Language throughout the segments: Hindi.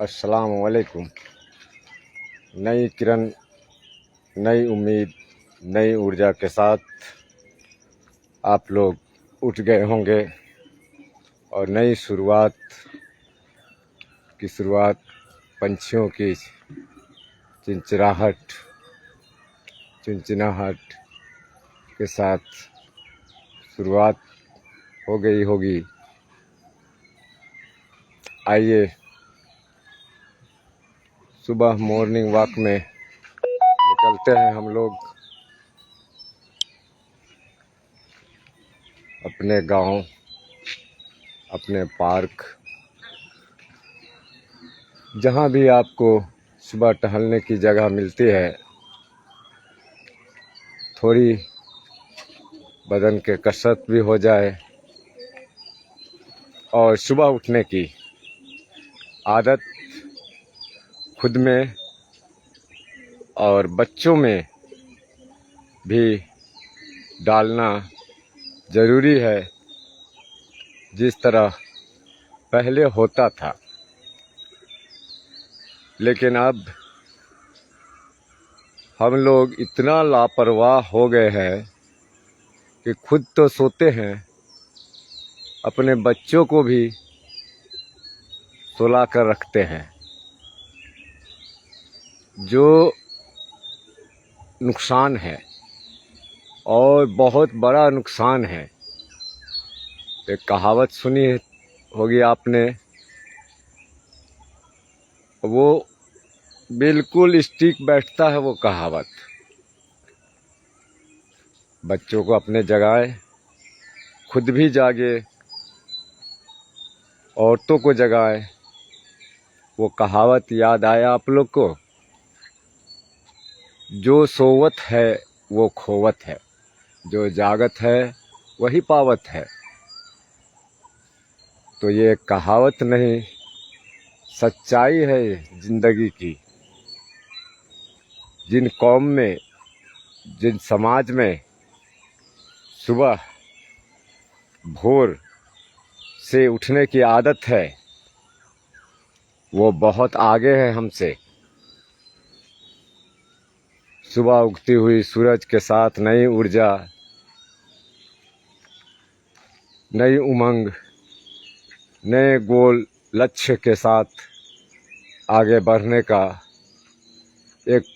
अस्सलाम वालेकुम। नई किरण, नई उम्मीद, नई ऊर्जा के साथ आप लोग उठ गए होंगे और नई शुरुआत पंछियों की चिंचिराहट चिंचिनाहट के साथ शुरुआत हो गई होगी। आइए सुबह मॉर्निंग वॉक में निकलते हैं हम लोग अपने गांव, अपने पार्क, जहां भी आपको सुबह टहलने की जगह मिलती है। थोड़ी बदन के कसरत भी हो जाए और सुबह उठने की आदत खुद में और बच्चों में भी डालना ज़रूरी है, जिस तरह पहले होता था। लेकिन अब हम लोग इतना लापरवाह हो गए हैं कि खुद तो सोते हैं, अपने बच्चों को भी सुला कर रखते हैं, जो नुकसान है और बहुत बड़ा नुकसान है। एक कहावत सुनी होगी आपने, वो बिल्कुल स्टिक बैठता है। वो कहावत बच्चों को अपने जगाए, खुद भी जागे, औरतों को जगाए। वो कहावत याद आया आप लोग को, जो सोवत है वो खोवत है, जो जागत है वही पावत है। तो ये कहावत नहीं, सच्चाई है जिंदगी की। जिन कौम में, जिन समाज में सुबह भोर से उठने की आदत है, वो बहुत आगे है हमसे। सुबह उगती हुई सूरज के साथ नई ऊर्जा, नई उमंग, नए गोल लक्ष्य के साथ आगे बढ़ने का एक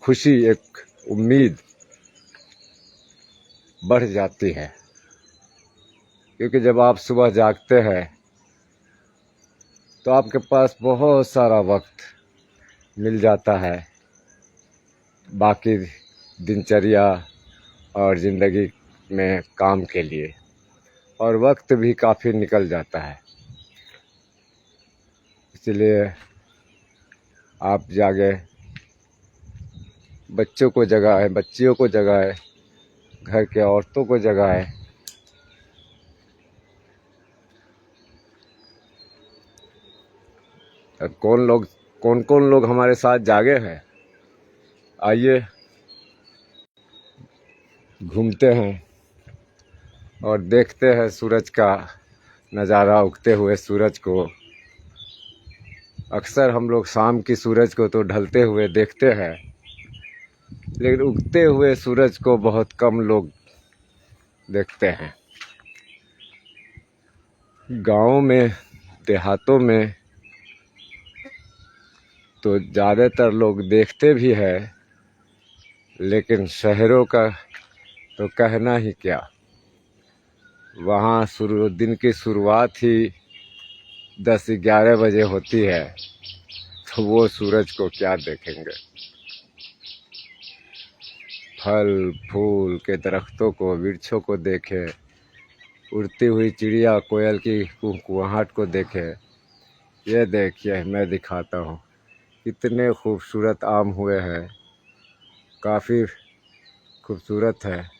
खुशी, एक उम्मीद बढ़ जाती है। क्योंकि जब आप सुबह जागते हैं तो आपके पास बहुत सारा वक्त मिल जाता है बाकी दिनचर्या और ज़िंदगी में काम के लिए, और वक्त भी काफ़ी निकल जाता है। इसलिए आप जागे, बच्चों को जगाए, बच्चियों को जगाए, घर के औरतों को जगाए। और कौन कौन लोग हमारे साथ जागे हैं, आइए घूमते हैं और देखते हैं सूरज का नज़ारा, उगते हुए सूरज को। अक्सर हम लोग शाम की सूरज को तो ढलते हुए देखते हैं, लेकिन उगते हुए सूरज को बहुत कम लोग देखते हैं। गाँव में, देहातों में तो ज़्यादातर लोग देखते भी हैं, लेकिन शहरों का तो कहना ही क्या। वहाँ दिन की शुरुआत ही 10-11 बजे होती है, तो वो सूरज को क्या देखेंगे। फल फूल के दरख्तों को, वृक्षों को देखें, उड़ती हुई चिड़िया कोयल की कुहकुहाहट को देखें। ये देखिए, मैं दिखाता हूँ, कितने खूबसूरत आम हुए हैं, काफ़ी खूबसूरत है।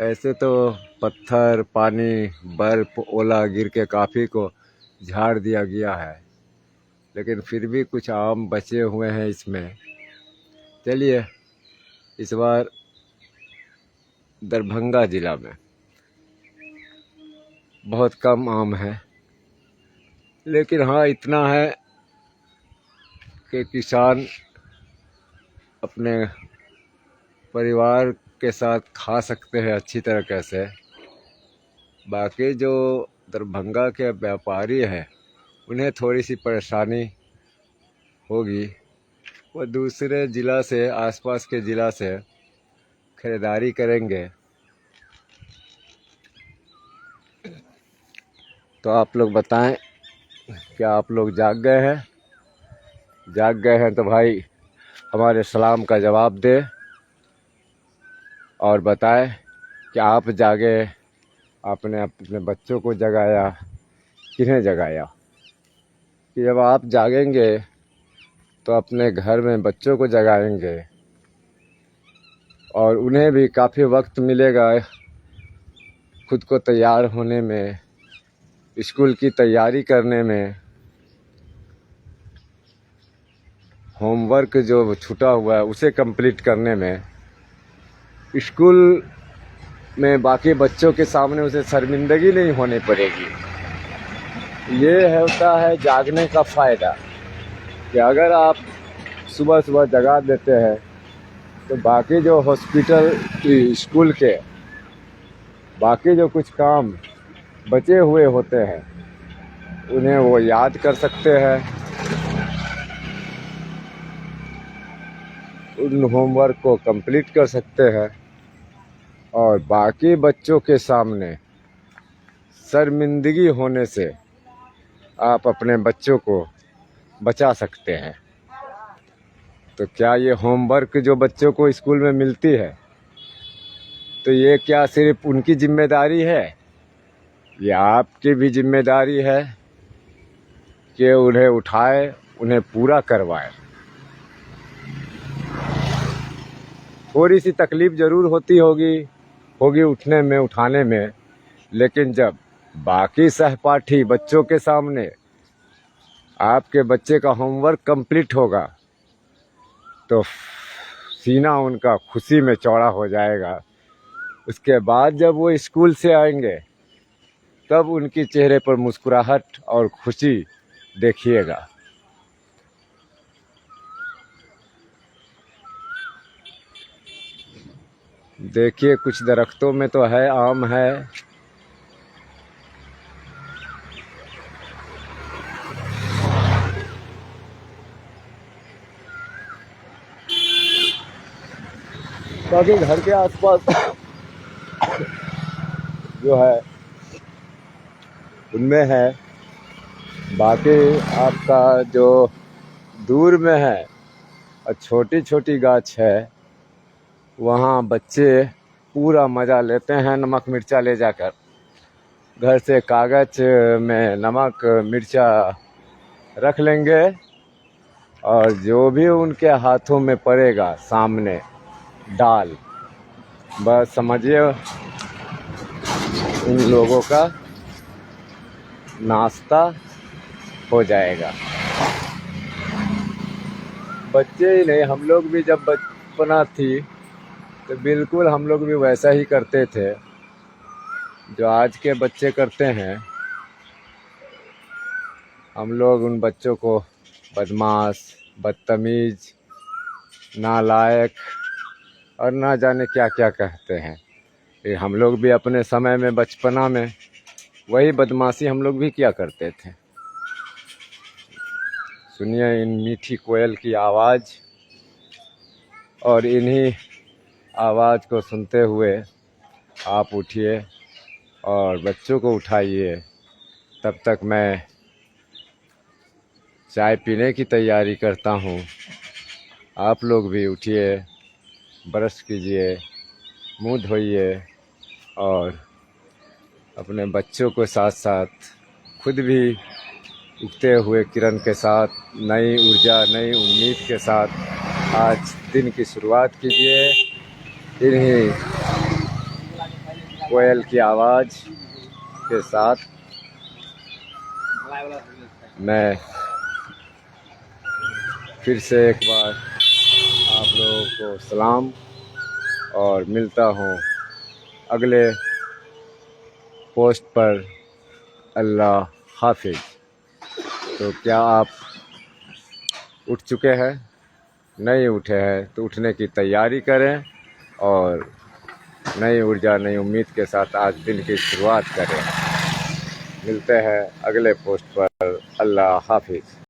ऐसे तो पत्थर, पानी, बर्फ़, ओला गिर के काफ़ी को झाड़ दिया गया है, लेकिन फिर भी कुछ आम बचे हुए हैं इसमें। चलिए, इस बार दरभंगा ज़िला में बहुत कम आम है, लेकिन हाँ इतना है के किसान अपने परिवार के साथ खा सकते हैं अच्छी तरीके से। बाकी जो दरभंगा के व्यापारी हैं उन्हें थोड़ी सी परेशानी होगी, वो दूसरे ज़िला से, आसपास के ज़िला से खरीदारी करेंगे। तो आप लोग बताएं, क्या आप लोग जाग गए हैं? जाग गए हैं तो भाई हमारे सलाम का जवाब दे और बताएं कि आप जागे, आपने अपने बच्चों को जगाया, किन्हें जगाया। कि जब आप जागेंगे तो अपने घर में बच्चों को जगाएंगे और उन्हें भी काफ़ी वक्त मिलेगा खुद को तैयार होने में, स्कूल की तैयारी करने में, होमवर्क जो छूटा हुआ है उसे कंप्लीट करने में। स्कूल में बाकी बच्चों के सामने उसे शर्मिंदगी नहीं होनी पड़ेगी। ये होता है जागने का फ़ायदा, कि अगर आप सुबह सुबह जगा देते हैं तो बाकी जो हॉस्पिटल, स्कूल के बाकी जो कुछ काम बचे हुए होते हैं उन्हें वो याद कर सकते हैं, उन होमवर्क को कंप्लीट कर सकते हैं और बाकी बच्चों के सामने शर्मिंदगी होने से आप अपने बच्चों को बचा सकते हैं। तो क्या ये होमवर्क जो बच्चों को स्कूल में मिलती है, तो ये क्या सिर्फ उनकी जिम्मेदारी है? ये आपकी भी जिम्मेदारी है कि उन्हें उठाए, उन्हें पूरा करवाए। थोड़ी सी तकलीफ़ ज़रूर होगी उठने में, उठाने में, लेकिन जब बाकी सहपाठी बच्चों के सामने आपके बच्चे का होमवर्क कंप्लीट होगा तो सीना उनका खुशी में चौड़ा हो जाएगा। उसके बाद जब वो स्कूल से आएंगे तब उनके चेहरे पर मुस्कुराहट और खुशी देखिएगा। देखिए कुछ दरख्तों में तो है, आम है, बाकी घर के आसपास जो है उनमें है। बाकी आपका जो दूर में है और छोटी छोटी गाछ है, वहाँ बच्चे पूरा मज़ा लेते हैं नमक मिर्चा ले जाकर। घर से कागज़ में नमक मिर्चा रख लेंगे और जो भी उनके हाथों में पड़ेगा सामने डाल, बस समझिए उन लोगों का नाश्ता हो जाएगा। बच्चे ही नहीं, हम लोग भी जब बचपना थी तो बिल्कुल हम लोग भी वैसा ही करते थे जो आज के बच्चे करते हैं। हम लोग उन बच्चों को बदमाश, बदतमीज़, नालायक और ना जाने क्या क्या कहते हैं। ये हम लोग भी अपने समय में, बचपना में, वही बदमाशी हम लोग भी किया करते थे। सुनिए इन मीठी कोयल की आवाज़, और इन्हीं आवाज़ को सुनते हुए आप उठिए और बच्चों को उठाइए। तब तक मैं चाय पीने की तैयारी करता हूँ। आप लोग भी उठिए, ब्रश कीजिए, मुँह धोइए और अपने बच्चों के साथ साथ खुद भी उगते हुए किरण के साथ, नई ऊर्जा, नई उम्मीद के साथ आज दिन की शुरुआत कीजिए। इन्हीं कोयल की आवाज़ के साथ मैं फिर से एक बार आप लोगों को सलाम और मिलता हूँ अगले पोस्ट पर। अल्लाह हाफिज़। तो क्या आप उठ चुके हैं, नहीं उठे हैं तो उठने की तैयारी करें और नई ऊर्जा नई उम्मीद के साथ आज दिन की शुरुआत करें। मिलते हैं अगले पोस्ट पर। अल्लाह हाफिज़।